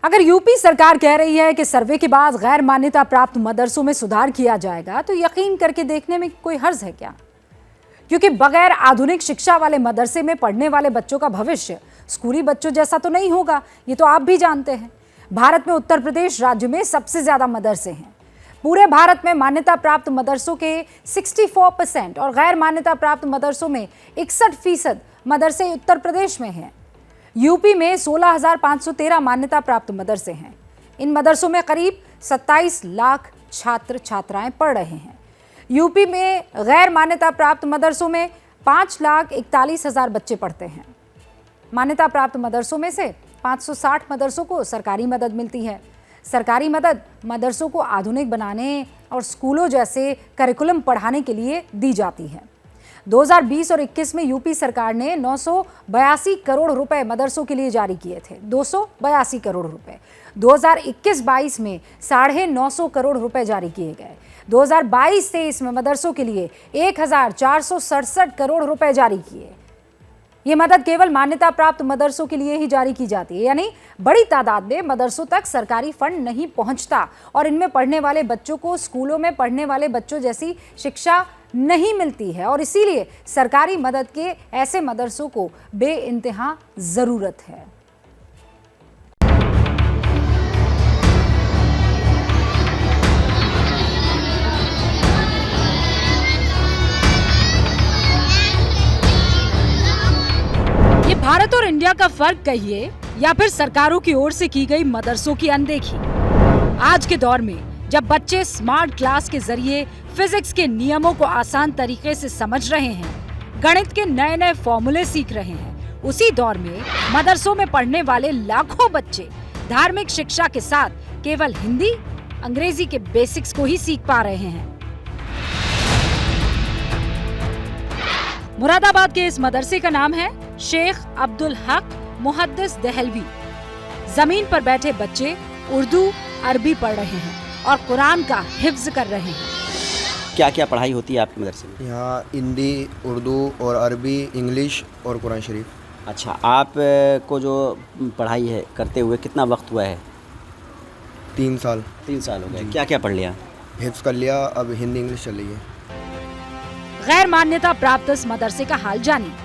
अगर यूपी सरकार कह रही है कि सर्वे के बाद गैर मान्यता प्राप्त मदरसों में सुधार किया जाएगा, तो यकीन करके देखने में कोई हर्ज है क्या? क्योंकि बगैर आधुनिक शिक्षा वाले मदरसे में पढ़ने वाले बच्चों का भविष्य स्कूली बच्चों जैसा तो नहीं होगा, ये तो आप भी जानते हैं। भारत में उत्तर प्रदेश राज्य में सबसे ज्यादा मदरसे हैं। पूरे भारत में मान्यता प्राप्त मदरसों के 64% और गैर मान्यता प्राप्त मदरसों में 61% मदरसे उत्तर प्रदेश में हैं। यूपी में 16,513 मान्यता प्राप्त मदरसे हैं। इन मदरसों में करीब 27 लाख छात्र छात्राएं पढ़ रहे हैं। यूपी में गैर मान्यता प्राप्त मदरसों में 5,41,000 बच्चे पढ़ते हैं। मान्यता प्राप्त मदरसों में से 560 मदरसों को सरकारी मदद मिलती है। सरकारी मदद मदरसों को आधुनिक बनाने और स्कूलों जैसे करिकुलम पढ़ाने के लिए दी जाती है। 2020 और 21 में यूपी सरकार ने 982 करोड़ रुपए मदरसों के लिए जारी किए थे। 282 करोड़ रुपए। 2021-22 में 950 करोड़ रुपए जारी किए गए। 2022-23 में मदरसों के लिए 1,467 करोड़ रुपए जारी किए। ये मदद केवल मान्यता प्राप्त मदरसों के लिए ही जारी की जाती है, यानी बड़ी तादाद में मदरसों तक सरकारी फंड नहीं पहुंचता और इनमें पढ़ने वाले बच्चों को स्कूलों में पढ़ने वाले बच्चों जैसी शिक्षा नहीं मिलती है और इसीलिए सरकारी मदद के ऐसे मदरसों को बेइंतहा जरूरत है। ये भारत और इंडिया का फर्क कहिए या फिर सरकारों की ओर से की गई मदरसों की अनदेखी। आज के दौर में जब बच्चे स्मार्ट क्लास के जरिए फिजिक्स के नियमों को आसान तरीके से समझ रहे हैं, गणित के नए नए फॉर्मूले सीख रहे हैं, उसी दौर में मदरसों में पढ़ने वाले लाखों बच्चे धार्मिक शिक्षा के साथ केवल हिंदी, अंग्रेजी के बेसिक्स को ही सीख पा रहे हैं। मुरादाबाद के इस मदरसे का नाम है शेख अब्दुल हक मुहद्दिस दहलवी। जमीन पर बैठे बच्चे उर्दू, अरबी पढ़ रहे हैं और कुरान का हिफ्ज कर रहे हैं। क्या क्या पढ़ाई होती है आपके मदरसे में? यहाँ हिंदी, उर्दू और अरबी, इंग्लिश और कुरान शरीफ। अच्छा, आप को जो पढ़ाई है करते हुए कितना वक्त हुआ है? 3 साल। 3 साल हो गए। क्या क्या पढ़ लिया? हिफ्ज कर लिया, अब हिंदी इंग्लिश चल रही है। गैर मान्यता प्राप्त इस मदरसे का हाल जानिए।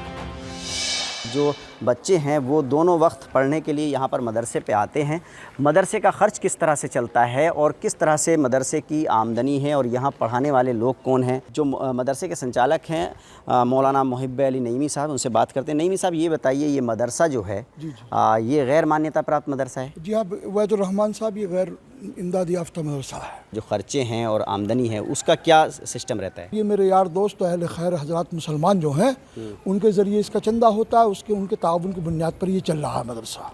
जो बच्चे हैं वो दोनों वक्त पढ़ने के लिए यहाँ पर मदरसे पे आते हैं। मदरसे का ख़र्च किस तरह से चलता है और किस तरह से मदरसे की आमदनी है और यहाँ पढ़ाने वाले लोग कौन हैं? जो मदरसे के संचालक हैं मौलाना मुहिब अली नईमी साहब, उनसे बात करते हैं। नईमी साहब, ये बताइए, ये मदरसा जो है ये गैर मान्यता प्राप्त मदरसा है? जी हाँ, वैदुर रहमान साहब, ये गैर इमदादी याफ्ता मदरसा है। जो ख़र्चे हैं और आमदनी है उसका क्या सिस्टम रहता है? ये मेरे यार दोस्त अहले खैर हजरात मुसलमान जो हैं उनके ज़रिए इसका चंदा होता है, उनके ताउन की बुनियाद पर ये चल रहा है मदरसा।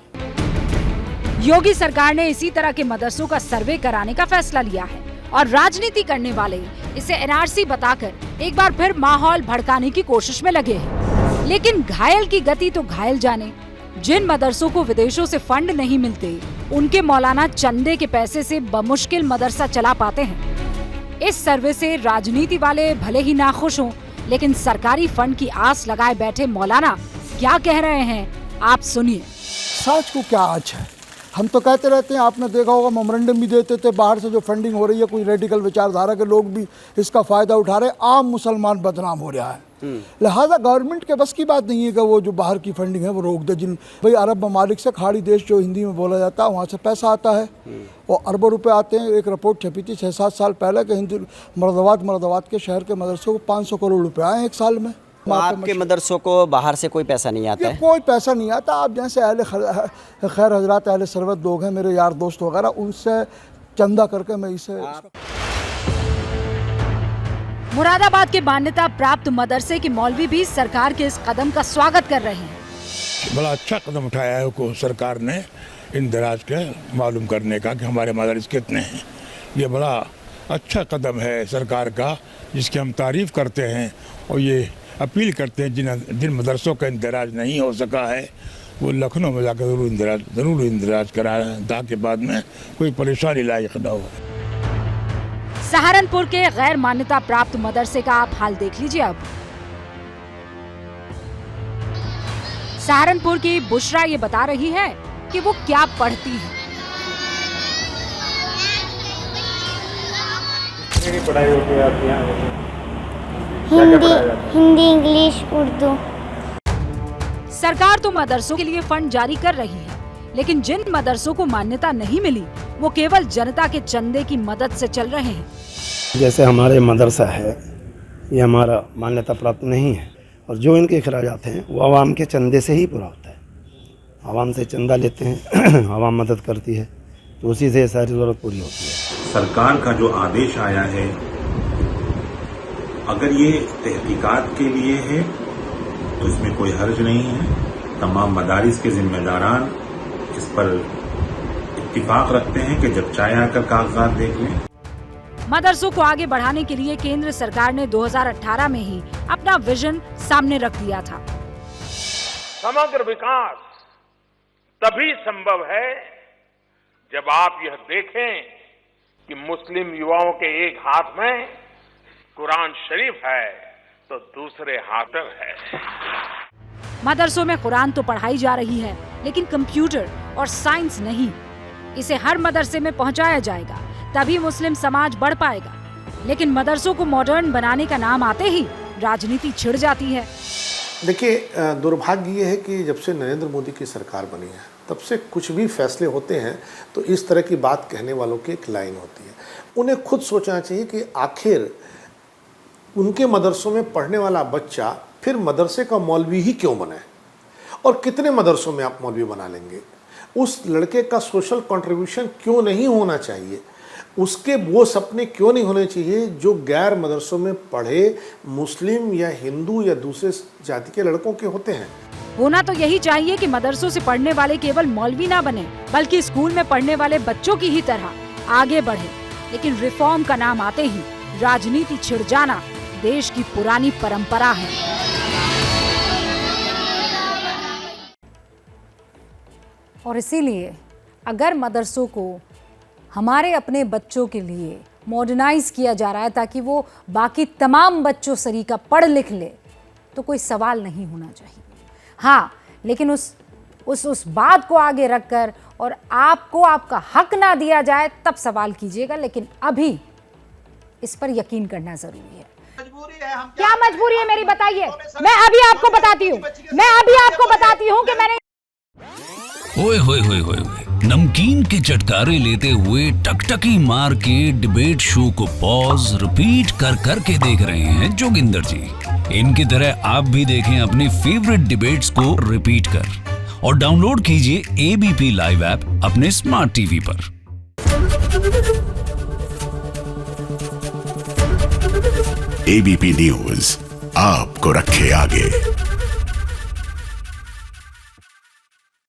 योगी सरकार ने इसी तरह के मदरसों का सर्वे कराने का फैसला लिया है और राजनीति करने वाले इसे एनआरसी बताकर एक बार फिर माहौल भड़काने की कोशिश में लगे हैं। लेकिन घायल की गति तो घायल जाने। जिन मदरसों को विदेशों से फंड नहीं मिलते, उनके मौलाना चंदे के पैसे से बमुश्किल मदरसा चला पाते हैं। इस सर्वे से राजनीति वाले भले ही नाखुश हों, लेकिन सरकारी फंड की आस लगाए बैठे मौलाना क्या कह रहे हैं, आप सुनिए। सच को क्या आज है, हम तो कहते रहते हैं, आपने देखा होगा मेमोरेंडम भी देते थे, बाहर से जो फंडिंग हो रही है कोई रेडिकल विचारधारा के लोग भी इसका फ़ायदा उठा रहे, आम मुसलमान बदनाम हो रहा है। लिहाजा गवर्नमेंट के बस की बात नहीं है कि वो जो बाहर की फंडिंग है वो रोक दे। जिन भाई अरब ममालिक से, खाड़ी देश जो हिंदी में बोला जाता है, वहाँ से पैसा आता है और अरबों रुपए आते हैं। एक रिपोर्ट छपी थी 6-7 साल पहले के हिंदी मुरादाबाद के शहर के मदरसों को 500 करोड़ रुपए आए एक साल में। आपके मदरसों को बाहर से कोई पैसा नहीं आता है? कोई पैसा नहीं आता। आप जैसे अहले खैर हजरात, अहले सरवत लोग हैं, मेरे यार दोस्त वगैरह, उनसे चंदा करके मैं इसे। मुरादाबाद के मान्यता प्राप्त मदरसे के मौलवी भी सरकार के इस कदम का स्वागत कर रहे हैं। बड़ा अच्छा कदम उठाया है को सरकार ने इंदराज के मालूम करने का कि हमारे मदरसे कितने हैं। ये बड़ा अच्छा कदम है सरकार का, जिसकी हम तारीफ करते हैं और ये अपील करते हैं जिन मदरसों का इंदराज नहीं हो सका है वो लखनऊ में जाकर ज़रूर इंदराज कराएं, ताकि बाद में कोई परेशानी लायक न हो। सहारनपुर के गैर मान्यता प्राप्त मदरसे का आप हाल देख लीजिए। अब सहारनपुर की बुशरा ये बता रही है कि वो क्या पढ़ती है। की पढ़ाई होती है आपके यहाँ? हिंदी हिंदी इंग्लिश उर्दू। सरकार तो मदरसों के लिए फंड जारी कर रही है, लेकिन जिन मदरसों को मान्यता नहीं मिली वो केवल जनता के चंदे की मदद से चल रहे हैं। जैसे हमारे मदरसा है, ये हमारा मान्यता प्राप्त नहीं है, और जो इनके अखराजात हैं वो आवाम के चंदे से ही पूरा होता है। आवाम से चंदा लेते हैं, आवाम मदद करती है, तो उसी से सारी ज़रूरत पूरी होती है। सरकार का जो आदेश आया है, अगर ये तहकीकात के लिए है तो इसमें कोई हर्ज नहीं है। तमाम मदारिस के जिम्मेदारान इस पर इत्तिफाक रखते हैं कि जब चाहे आकर कागजात देख लें। मदरसों को आगे बढ़ाने के लिए केंद्र सरकार ने 2018 में ही अपना विजन सामने रख दिया था। समग्र विकास तभी संभव है जब आप यह देखें कि मुस्लिम युवाओं के एक हाथ में कुरान शरीफ है तो दूसरे हाथ में है। मदरसों में कुरान तो पढ़ाई जा रही है, लेकिन कंप्यूटर और साइंस नहीं। इसे हर मदरसे में पहुंचाया जाएगा, तभी मुस्लिम समाज बढ़ पाएगा। लेकिन मदरसों को मॉडर्न बनाने का नाम आते ही राजनीति छिड़ जाती है। देखिए, दुर्भाग्य ये है कि जब से नरेंद्र मोदी की सरकार बनी है तब से कुछ भी फैसले होते हैं तो इस तरह की बात कहने वालों की एक लाइन होती है। उन्हें खुद सोचना चाहिए कि आखिर उनके मदरसों में पढ़ने वाला बच्चा फिर मदरसे का मौलवी ही क्यों बने, और कितने मदरसों में आप मौलवी बना लेंगे। उस लड़के का सोशल कंट्रीब्यूशन क्यों नहीं होना चाहिए, उसके वो सपने क्यों नहीं होने चाहिए जो गैर मदरसों में पढ़े मुस्लिम या हिंदू या दूसरे जाति के लड़कों के होते हैं। होना तो यही चाहिए कि मदरसों से पढ़ने वाले केवल मौलवी ना बने, बल्कि स्कूल में पढ़ने वाले बच्चों की ही तरह आगे बढ़े। लेकिन रिफॉर्म का नाम आते ही राजनीति छिड़ जाना देश की पुरानी परंपरा है। और इसीलिए अगर मदरसों को हमारे अपने बच्चों के लिए मॉडर्नाइज किया जा रहा है ताकि वो बाकी तमाम बच्चों सरीका पढ़ लिख ले, तो कोई सवाल नहीं होना चाहिए। हाँ, लेकिन उस बात को आगे रखकर और आपको आपका हक ना दिया जाए तब सवाल कीजिएगा। लेकिन अभी इस पर यकीन करना जरूरी है। क्या मजबूरी है मेरी, बताइए। मैं अभी आपको बताती हूँ कि मैंने ओए होए होए होए, नमकीन के चटकारे लेते हुए टकटकी मार के डिबेट शो को पॉज रिपीट कर कर के देख रहे हैं जोगिंदर जी। इनकी तरह आप भी देखें अपनी फेवरेट डिबेट्स को रिपीट कर, और डाउनलोड कीजिए एबीपी लाइव ऐप अपने स्मार्ट टीवी पर। एबीपी न्यूज आपको रखे आगे।